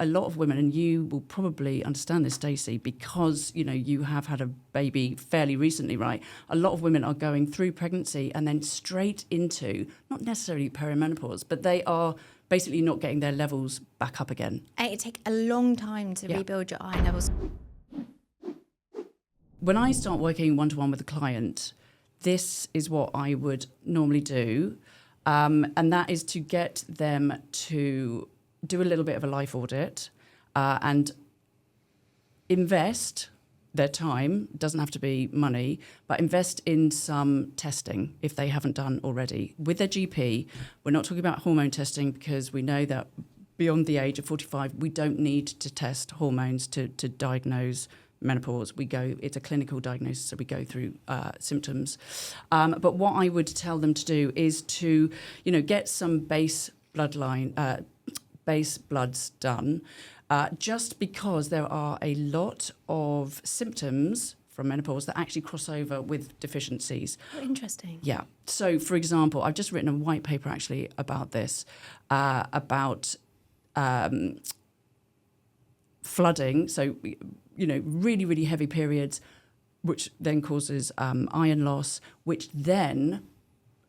a lot of women, and you will probably understand this, Stacey, because, you have had a baby fairly recently, right? A lot of women are going through pregnancy and then straight into, not necessarily perimenopause, but they are basically not getting their levels back up again. And it takes a long time to rebuild your iron levels. When I start working one-to-one with a client, this is what I would normally do, and that is to get them to do a little bit of a life audit and invest their time, doesn't have to be money, but invest in some testing if they haven't done already with their GP. We're not talking about hormone testing because we know that beyond the age of 45, we don't need to test hormones to diagnose menopause. It's a clinical diagnosis, so we go through symptoms. But what I would tell them to do is to, get some base bloods done, just because there are a lot of symptoms from menopause that actually cross over with deficiencies. Oh, interesting. Yeah. So, for example, I've just written a white paper actually about this, about flooding. So, really, really heavy periods, which then causes iron loss, which then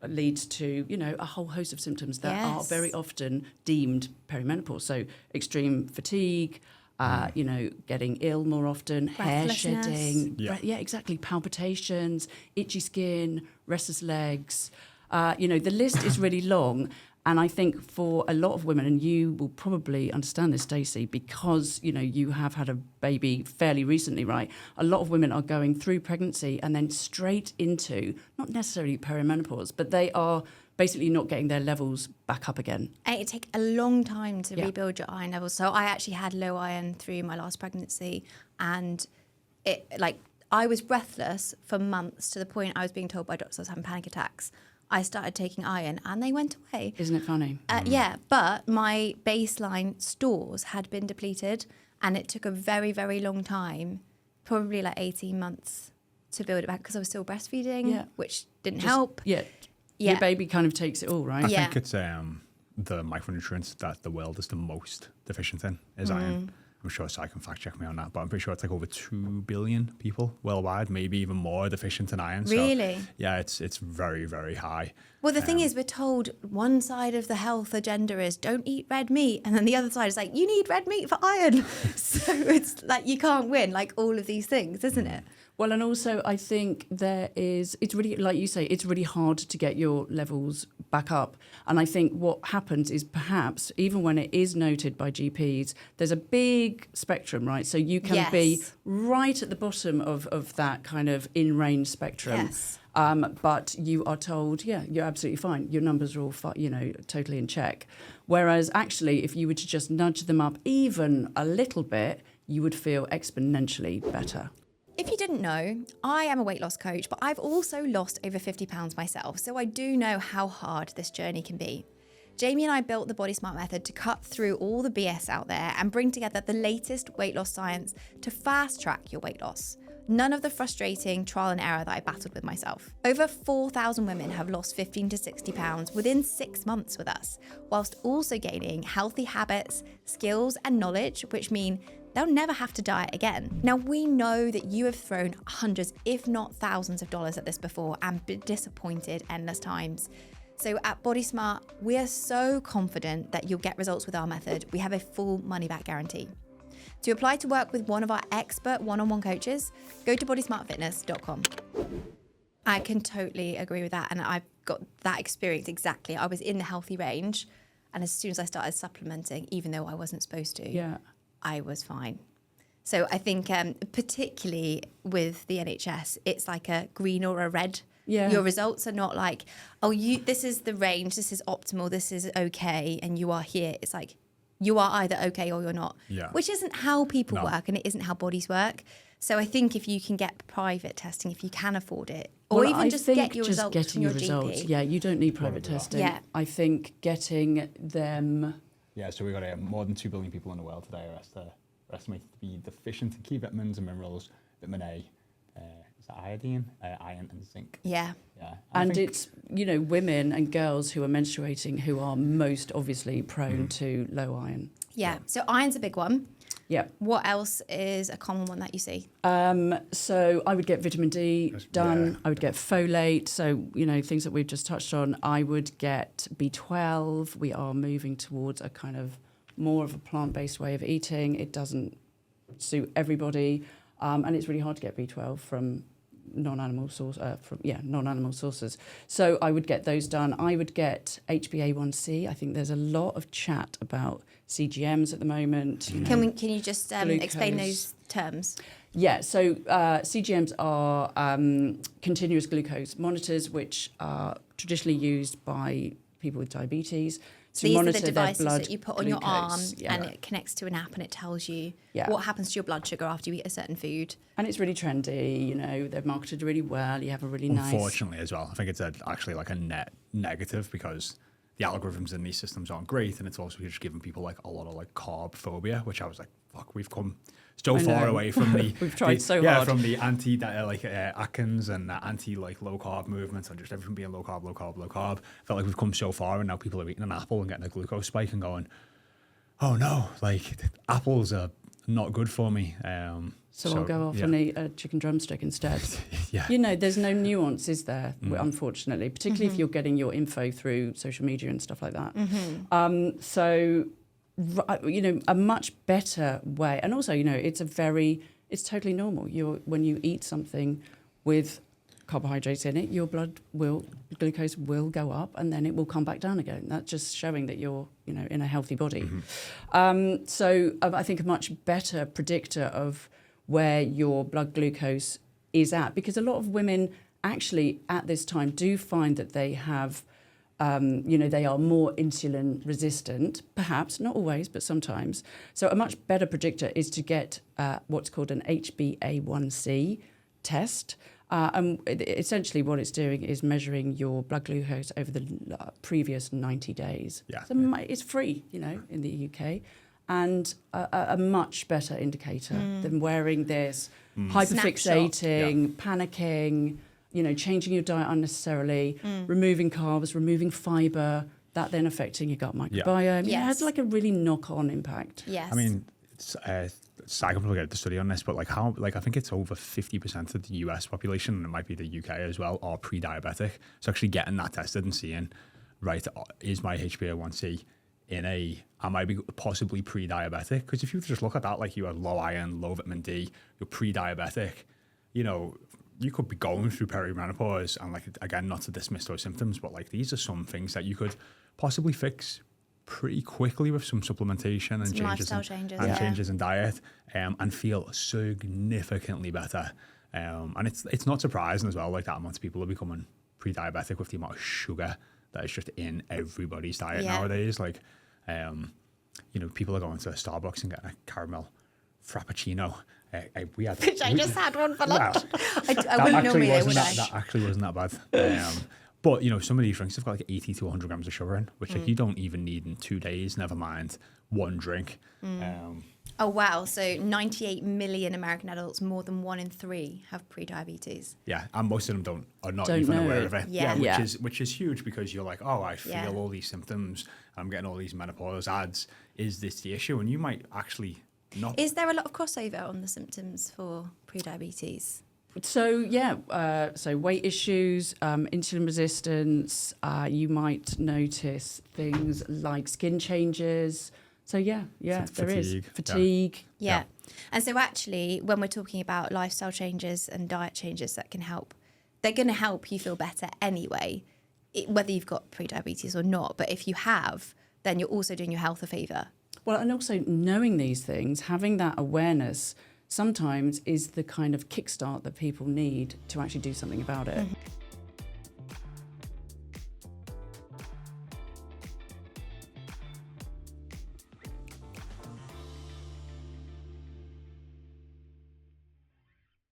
leads to, a whole host of symptoms that are very often deemed perimenopause. So extreme fatigue, getting ill more often, hair shedding. Exactly. Palpitations, itchy skin, restless legs. The list is really long. And I think for a lot of women, and you will probably understand this, Stacey, because, you have had a baby fairly recently, right? A lot of women are going through pregnancy and then straight into, not necessarily perimenopause, but they are basically not getting their levels back up again. And it takes a long time to rebuild your iron levels. So I actually had low iron through my last pregnancy, and I was breathless for months to the point I was being told by doctors I was having panic attacks. I started taking iron and they went away. Isn't it funny? Yeah, but my baseline stores had been depleted, and it took a very, very long time, probably 18 months to build it back because I was still breastfeeding, which didn't help. Yeah. Your baby kind of takes it all, right? I think it's the micronutrients that the world is the most deficient in is iron. I'm sure Si can fact check me on that, but I'm pretty sure it's over 2 billion people worldwide, maybe even more deficient in iron. Really? So, yeah, it's very, very high. Well, the thing is, we're told one side of the health agenda is don't eat red meat, and then the other side is you need red meat for iron. So it's you can't win, all of these things, isn't it? Well, and also I think it's really, like you say, it's really hard to get your levels back up. And I think what happens is perhaps, even when it is noted by GPs, there's a big spectrum, right? So you can be right at the bottom of that kind of in-range spectrum. Yes. But you are told, you're absolutely fine. Your numbers are all, totally in check. Whereas actually, if you were to just nudge them up even a little bit, you would feel exponentially better. If you didn't know, I am a weight loss coach, but I've also lost over 50 pounds myself, so I do know how hard this journey can be. Jaymie and I built the BodySmart method to cut through all the BS out there and bring together the latest weight loss science to fast track your weight loss. None of the frustrating trial and error that I battled with myself. Over 4,000 women have lost 15 to 60 pounds within 6 months with us, whilst also gaining healthy habits, skills and knowledge, which mean they'll never have to diet again. Now, we know that you have thrown hundreds, if not thousands of dollars at this before and been disappointed endless times. So at BodySmart, we are so confident that you'll get results with our method. We have a full money-back guarantee. To apply to work with one of our expert one-on-one coaches, go to bodysmartfitness.com. I can totally agree with that, and I've got that experience exactly. I was in the healthy range, and as soon as I started supplementing, even though I wasn't supposed to, I was fine. So I think particularly with the NHS, it's like a green or a red. Your results are not this is the range, this is optimal, this is okay, and you are here. It's you are either okay or you're not, which isn't how people work, and it isn't how bodies work. So I think if you can get private testing, if you can afford it, or even just get your results from your GP. Yeah, you don't need private testing. Yeah. I think getting them... Yeah, so we've got more than 2 billion people in the world today are estimated to be deficient in key vitamins and minerals, vitamin A, is that iodine, iron and zinc. Yeah. And it's, women and girls who are menstruating who are most obviously prone to low iron. Yeah. So iron's a big one. Yeah. What else is a common one that you see? So I would get vitamin D done. Yeah. I would get folate. So, things that we've just touched on. I would get B12. We are moving towards a kind of more of a plant-based way of eating. It doesn't suit everybody. And it's really hard to get B12 from non-animal sources. So I would get those done. I would get HbA1c. I think there's a lot of chat about CGMs at the moment. Can you just explain those terms? Yeah, so CGMs are continuous glucose monitors, which are traditionally used by people with diabetes. So these are the their devices blood that you put on your arm glucose. and it connects to an app and it tells you Yeah. what happens to your blood sugar after you eat a certain food. And it's really trendy, they're marketed really well. You have a really nice... Unfortunately as well, I think it's actually like a net negative because the algorithms in these systems aren't great, and it's also just giving people like a lot of like carb phobia, which I was like, fuck, we've come so far away from the We've tried so yeah, hard. from the anti Atkins and the anti like low carb movements and just everything being low carb. Felt like we've come so far, and now people are eating an apple and getting a glucose spike and going, oh no, like apples are not good for me. So I'll go off and eat a chicken drumstick instead. Yeah. There's no nuance, is there, unfortunately, particularly if you're getting your info through social media and stuff like that. A much better way. And also, it's totally normal. When you eat something with carbohydrates in it, your glucose will go up and then it will come back down again. That's just showing that you're, in a healthy body. So I think a much better predictor of where your blood glucose is at, because a lot of women actually at this time do find that they have, they are more insulin resistant, perhaps, not always, but sometimes. So a much better predictor is to get what's called an HbA1c test. And essentially what it's doing is measuring your blood glucose over the previous 90 days. Yeah. So it's free, in the UK. And a much better indicator than wearing this hyperfixating, panicking, changing your diet unnecessarily, removing carbs, removing fibre, that then affecting your gut microbiome. Yeah, it has like a really knock-on impact. Yes. I mean, I can probably get the study on this, but I think it's over 50% of the US population, and it might be the UK as well, are pre-diabetic. So actually getting that tested and seeing, right, is my HbA1c am I possibly pre-diabetic? Because if you just look at that, like you have low iron, low vitamin D, you're pre-diabetic, you could be going through perimenopause, and again, not to dismiss those symptoms, but these are some things that you could possibly fix pretty quickly with some supplementation and some lifestyle changes in diet, and feel significantly better. And it's not surprising as well, that amount of people are becoming pre-diabetic with the amount of sugar that is just in everybody's diet nowadays. People are going to Starbucks and getting a caramel frappuccino. Which I just had one for lunch. Well, I wouldn't normally, would I? That actually wasn't that bad. But some of these drinks have got 80 to 100 grams of sugar in, which you don't even need in 2 days, never mind one drink. Oh wow, so 98 million American adults, more than 1 in 3 have pre-diabetes. Yeah, and most of them are not don't even know aware of it. Yeah. Which is huge, because you're like, oh, I feel all these symptoms, I'm getting all these menopause ads. Is this the issue? And you might actually not. Is there a lot of crossover on the symptoms for pre-diabetes? So so weight issues, insulin resistance, you might notice things like skin changes. So there is fatigue. Yeah. And so actually, when we're talking about lifestyle changes and diet changes that can help, they're going to help you feel better anyway, whether you've got pre-diabetes or not. But if you have, then you're also doing your health a favour. Well, and also knowing these things, having that awareness sometimes is the kind of kickstart that people need to actually do something about it.